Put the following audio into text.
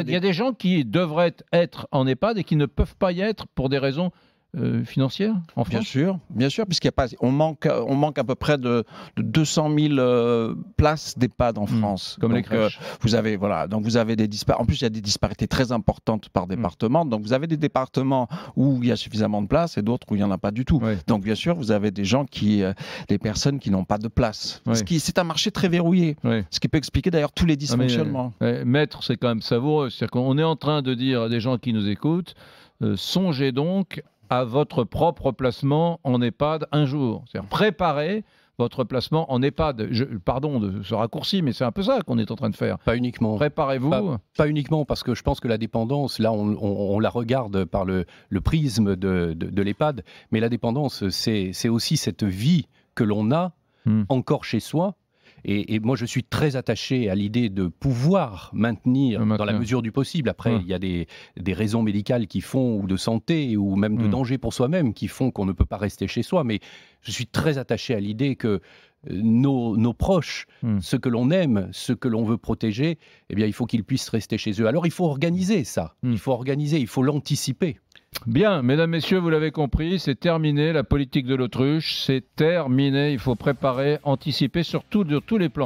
Il y a des gens qui devraient être en EHPAD et qui ne peuvent pas y être pour des raisons financières en France. Bien sûr, puisqu'il y a pas, on manque à peu près de 200 000 places d'EHPAD en France. Comme donc, les crèches. Vous avez des disparités. En plus, il y a des disparités très importantes par département. Donc, vous avez des départements où il y a suffisamment de places et d'autres où il n'y en a pas du tout. Oui. Donc, bien sûr, vous avez des personnes qui n'ont pas de place. Oui. C'est un marché très verrouillé. Oui. Ce qui peut expliquer d'ailleurs tous les dysfonctionnements. Maître, c'est quand même savoureux. C'est-à-dire qu'on est en train de dire à des gens qui nous écoutent, songez donc à votre propre placement en EHPAD un jour. C'est-à-dire préparez votre placement en EHPAD. Pardon de ce raccourci, mais c'est un peu ça qu'on est en train de faire. Pas uniquement. Préparez-vous. Pas uniquement, parce que je pense que la dépendance, là, on la regarde par le prisme de l'EHPAD, mais la dépendance, c'est aussi cette vie que l'on a encore chez soi. Et moi, je suis très attaché à l'idée de pouvoir maintenir dans la mesure du possible. Après, il y a des raisons médicales qui font, ou de santé, ou même de danger pour soi-même, qui font qu'on ne peut pas rester chez soi. Mais je suis très attaché à l'idée que nos proches, ceux que l'on aime, ceux que l'on veut protéger, eh bien, il faut qu'ils puissent rester chez eux. Alors, il faut organiser ça. Il faut l'anticiper. Bien, mesdames, messieurs, vous l'avez compris, c'est terminé, la politique de l'autruche, c'est terminé, il faut préparer, anticiper sur tous les plans.